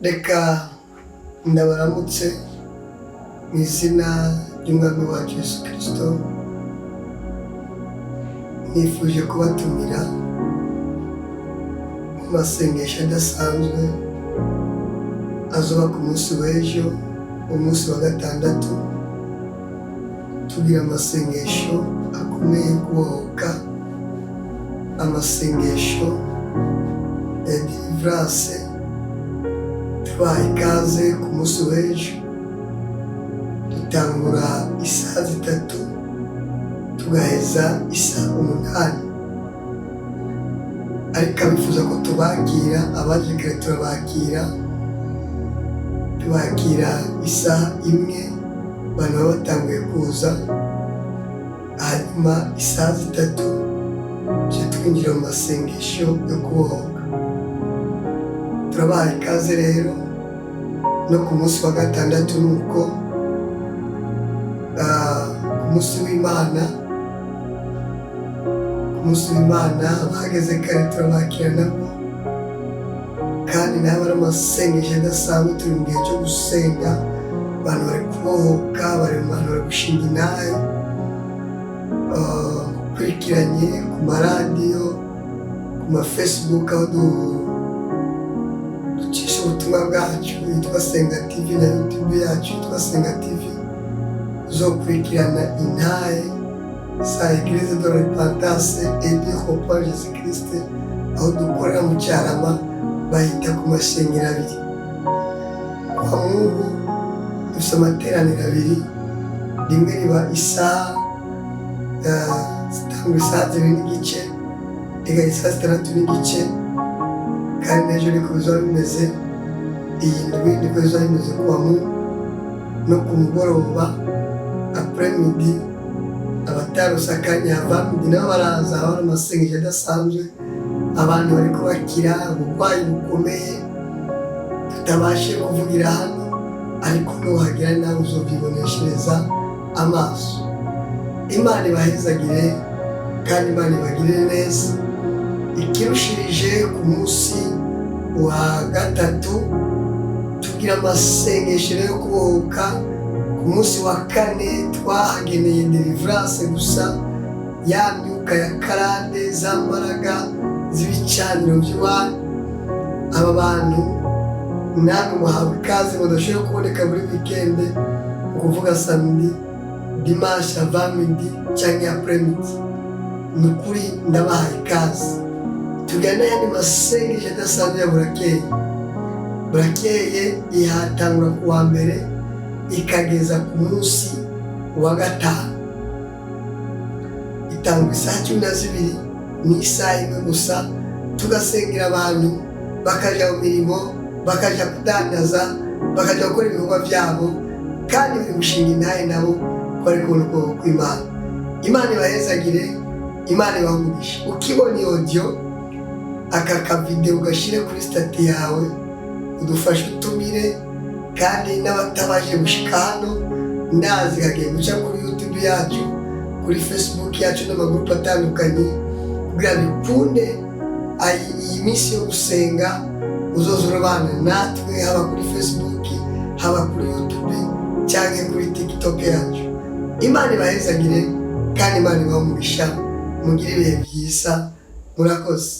Reka ndabaramutse mu izina ry'Umwami wacu Yesu Kristo. Nifuje kubatumira mu masengesho adasanzwe azoba ku munsi w'ejo, umunsi wa gatandatu. Tugira amasengesho akomeye kubohoka, amasengesho ya deliverance. Tubaha ikaze ku munsi w'ejo, dutangura isaha 3 tugaheza isaha 8, ariko abifuza ko tubakira abaje kare tubakira isaha 1, abantu baba batanguye kuza, hanyuma isaha 3 tujye twinjira mu masengesho yo kubohoka. Turabaha ikaze rero no ku munsi wa gatandatu, nuko ku munsi w'Imana abahageze kare turabakira nabo, kandi naho ari amasengesho adasanzwe. Turi mu gihe cyo gusenga, abantu bari kubohoka, bari gushinga intahe, ukurikiranye ku maradiyo, ku mafacebook, aho ducisha ubutumwa bwacu yitwa Senga TV, na YouTube yacu yitwa Senga TV. Uzokurikirana intahe sa Eglise de Repentance et du Repos Jésus Christ, aho dukorera mu Cyarama, bahita ku mashengero abiri. Kwa Mungu dufite amateraniro abiri, rimwe riba isaha zitangura isaha 2:30, rigahera isaha 6:30, kandi n'ejo niko bizaba bimeze. Iyi ndwi niko bizaba bimeze kuwa Mungu, no ku mugoroba après-midi. Abatarose akanya havamidi nabo baraza, abari amasengesho adasanzwe, abantu bari kubakira uburwayi bukomeye tutabashe kuvugira hano, ariko nuhagera nawe uzobyiboneshereza amaso. Imana ibahezagire kandi Imana ibagirire neza. Ikirushirije ku munsi wa gatatu tugira amasengesho yo kubohoka. Ku munsi wa 4 twahageneye deliverance gusa, ya myuka ya karande, za mbaraga z'ibicaniro by'iwanyu. Aba bantu namwe muhawe ikaze, badashobora kuboneka muri weekend, ni ukuvuga samedi, dimanche, avant-midi cyangwa après-midi. Ni ukuri ndabahaye ikaze. Tugana yandi masengesho adasanzwe ya burakeye ihatangura ku wa mbere ikageza ku munsi wa 5. Itangwa isaha 12 n'isaha 1 gusa, tugasengera abantu bakaja mu mirimo, bakaja kudandaza, bakaja gukora ibikorwa byabo, kandi bari gushinga intahe nabo bari kubona ukuboko kw'Imana. Imana ibahezagire, Imana ibahugishe. Ukibona audio aka kavideo ugashire kuri stati yawe, udufashe utumire, kandi n'abatabaje gushika hano ndazi kagiye guca kuri YouTube yacu, kuri Facebook yacu n'amagurupe atandukanye, kugira bikunde iyi minsi yo gusenga uzozurabana natwe, haba kuri Facebook, haba kuri YouTube cyangwa kuri TikTok yacu. Imana ibahezagire kandi Imana ibahe umugisha. Mugire ibihe byiza, murakoze.